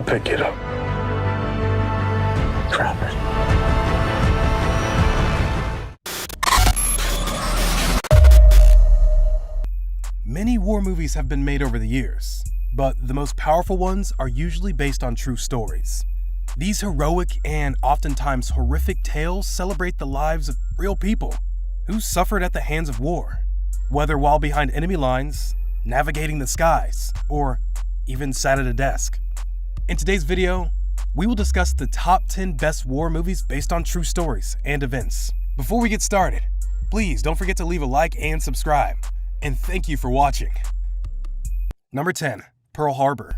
pick it up. Trap it. Many war movies have been made over the years, but the most powerful ones are usually based on true stories. These heroic and oftentimes horrific tales celebrate the lives of real people who suffered at the hands of war, whether while behind enemy lines, navigating the skies, or even sat at a desk. In today's video, we will discuss the top 10 best war movies based on true stories and events. Before we get started, please don't forget to leave a like and subscribe, and thank you for watching. Number 10, Pearl Harbor.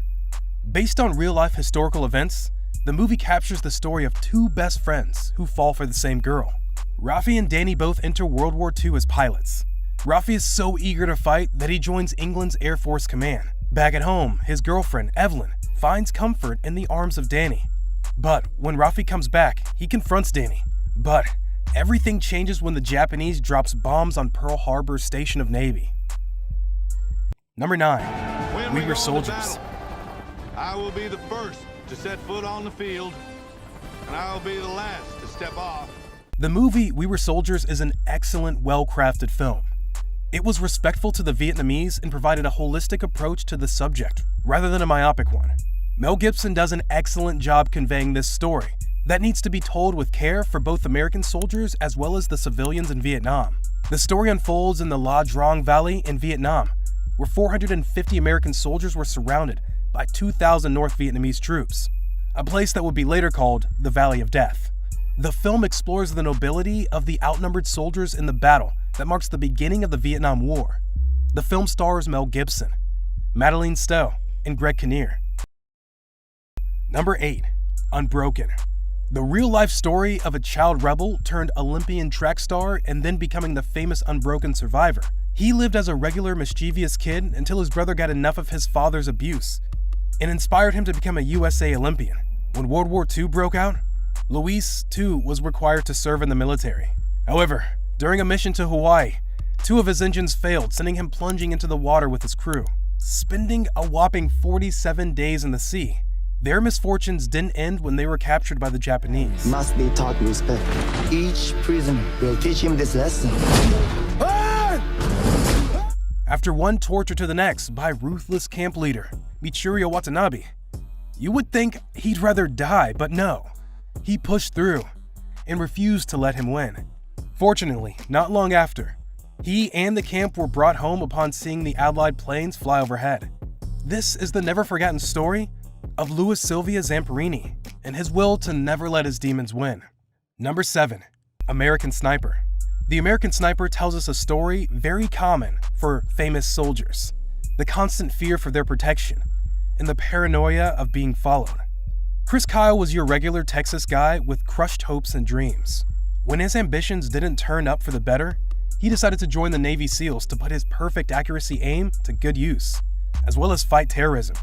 Based on real-life historical events, the movie captures the story of two best friends who fall for the same girl. Rafi and Danny both enter World War II as pilots. Rafi is so eager to fight that he joins England's Air Force Command. Back at home, his girlfriend, Evelyn, finds comfort in the arms of Danny. But when Rafi comes back, he confronts Danny. But everything changes when the Japanese drops bombs on Pearl Harbor's station of Navy. Number 9, We Were Soldiers. I will be the first to set foot on the field, and I will be the last to step off. The movie We Were Soldiers is an excellent, well-crafted film. It was respectful to the Vietnamese and provided a holistic approach to the subject, rather than a myopic one. Mel Gibson does an excellent job conveying this story that needs to be told with care for both American soldiers as well as the civilians in Vietnam. The story unfolds in the La Drang Valley in Vietnam, where 450 American soldiers were surrounded by 2,000 North Vietnamese troops, a place that would be later called the Valley of Death. The film explores the nobility of the outnumbered soldiers in the battle that marks the beginning of the Vietnam War. The film stars Mel Gibson, Madeleine Stowe, and Greg Kinnear. Number 8, Unbroken. The real-life story of a child rebel turned Olympian track star and then becoming the famous Unbroken survivor. He lived as a regular mischievous kid until his brother got enough of his father's abuse and inspired him to become a USA Olympian. When World War II broke out, Luis, too, was required to serve in the military. However, during a mission to Hawaii, 2 of his engines failed, sending him plunging into the water with his crew. Spending a whopping 47 days in the sea, their misfortunes didn't end when they were captured by the Japanese. Must be taught respect. Each prisoner will teach him this lesson. After one torture to the next by ruthless camp leader, Michiru Watanabe, you would think he'd rather die, but no. He pushed through and refused to let him win. Fortunately, not long after, he and the camp were brought home upon seeing the Allied planes fly overhead. This is the never-forgotten story of Louis Silvia Zamperini and his will to never let his demons win. Number 7, American Sniper. The American Sniper tells us a story very common for famous soldiers: the constant fear for their protection and the paranoia of being followed. Chris Kyle was your regular Texas guy with crushed hopes and dreams. When his ambitions didn't turn up for the better, he decided to join the Navy SEALs to put his perfect accuracy aim to good use, as well as fight terrorism.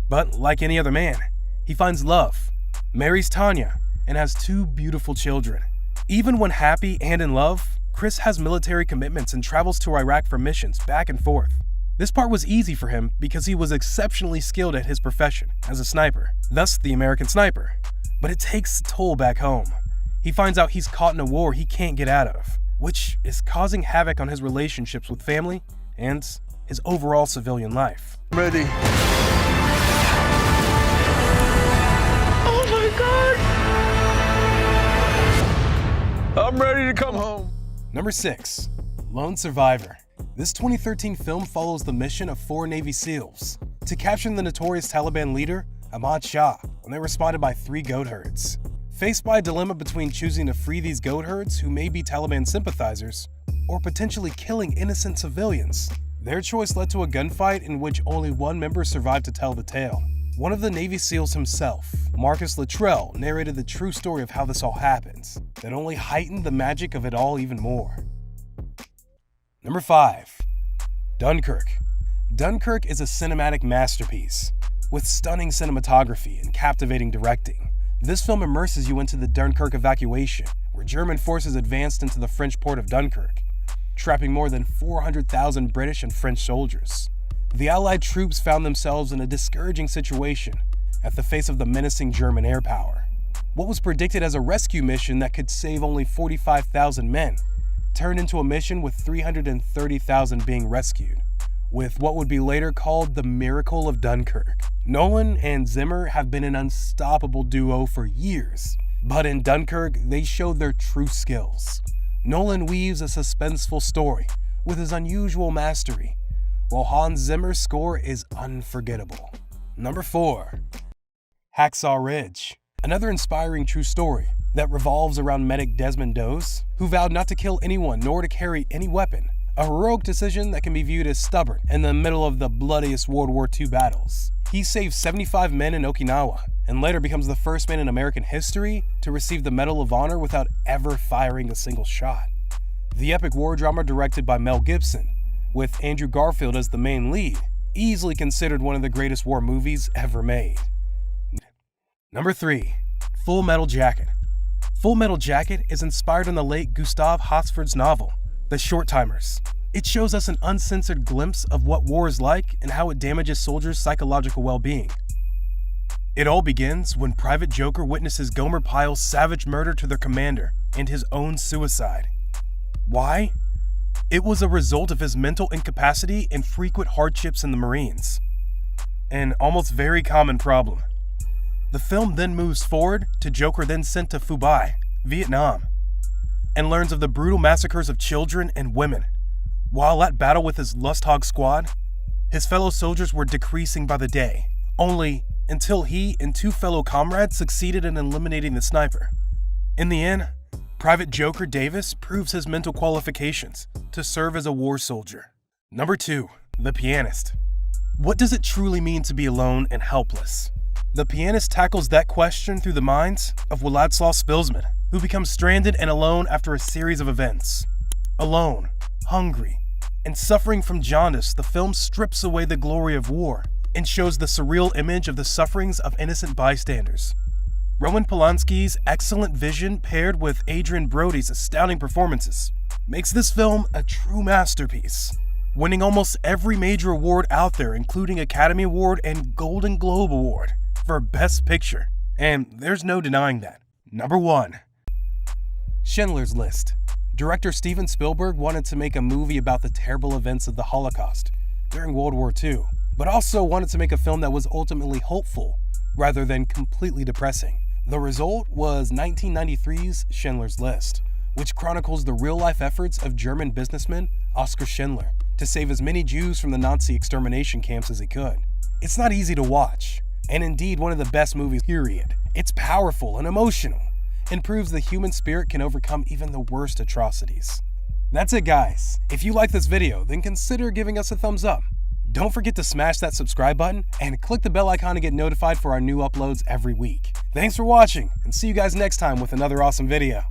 But like any other man, he finds love, marries Tanya, and has 2 beautiful children. Even when happy and in love, Chris has military commitments and travels to Iraq for missions back and forth. This part was easy for him because he was exceptionally skilled at his profession as a sniper, thus the American Sniper. But it takes a toll back home. He finds out he's caught in a war he can't get out of, which is causing havoc on his relationships with family and his overall civilian life. Ready. Oh my God! I'm ready to come home. Number 6, Lone Survivor. This 2013 film follows the mission of 4 Navy SEALs to capture the notorious Taliban leader, Ahmad Shah, when they were spotted by 3 goat herds. Faced by a dilemma between choosing to free these goat herds who may be Taliban sympathizers or potentially killing innocent civilians, their choice led to a gunfight in which only one member survived to tell the tale. One of the Navy SEALs himself, Marcus Luttrell, narrated the true story of how this all happens, that only heightened the magic of it all even more. Number 5, Dunkirk. Dunkirk is a cinematic masterpiece with stunning cinematography and captivating directing. This film immerses you into the Dunkirk evacuation, where German forces advanced into the French port of Dunkirk, trapping more than 400,000 British and French soldiers. The Allied troops found themselves in a discouraging situation at the face of the menacing German air power. What was predicted as a rescue mission that could save only 45,000 men turned into a mission with 330,000 being rescued, with what would be later called the Miracle of Dunkirk. Nolan and Zimmer have been an unstoppable duo for years, but in Dunkirk, they showed their true skills. Nolan weaves a suspenseful story with his unusual mastery, while Hans Zimmer's score is unforgettable. Number 4. Hacksaw Ridge. Another inspiring true story that revolves around medic Desmond Does, who vowed not to kill anyone nor to carry any weapon, a heroic decision that can be viewed as stubborn in the middle of the bloodiest World War II battles. He saved 75 men in Okinawa, and later becomes the first man in American history to receive the Medal of Honor without ever firing a single shot. The epic war drama directed by Mel Gibson, with Andrew Garfield as the main lead, easily considered one of the greatest war movies ever made. Number 3. Full Metal Jacket. Full Metal Jacket is inspired on the late Gustav Hausford's novel, The Short Timers. It shows us an uncensored glimpse of what war is like and how it damages soldiers' psychological well-being. It all begins when Private Joker witnesses Gomer Pyle's savage murder to their commander and his own suicide. Why? It was a result of his mental incapacity and frequent hardships in the Marines. An almost very common problem. The film then moves forward to Joker then sent to Phu Bai, Vietnam, and learns of the brutal massacres of children and women. While at battle with his Lust Hog squad, his fellow soldiers were decreasing by the day, only until he and 2 fellow comrades succeeded in eliminating the sniper. In the end, Private Joker Davis proves his mental qualifications to serve as a war soldier. Number 2. The Pianist. What does it truly mean to be alone and helpless? The Pianist tackles that question through the minds of Władysław Spilsman, who becomes stranded and alone after a series of events. Alone, hungry, and suffering from jaundice, the film strips away the glory of war and shows the surreal image of the sufferings of innocent bystanders. Roman Polanski's excellent vision paired with Adrian Brody's astounding performances makes this film a true masterpiece, winning almost every major award out there, including Academy Award and Golden Globe Award for Best Picture, and there's no denying that. Number 1. Schindler's List. Director Steven Spielberg wanted to make a movie about the terrible events of the Holocaust during World War II, but also wanted to make a film that was ultimately hopeful rather than completely depressing. The result was 1993's Schindler's List, which chronicles the real-life efforts of German businessman Oskar Schindler to save as many Jews from the Nazi extermination camps as he could. It's not easy to watch, and indeed one of the best movies, period. It's powerful and emotional, and proves the human spirit can overcome even the worst atrocities. That's it, guys. If you like this video, then consider giving us a thumbs up. Don't forget to smash that subscribe button and click the bell icon to get notified for our new uploads every week. Thanks for watching, and see you guys next time with another awesome video.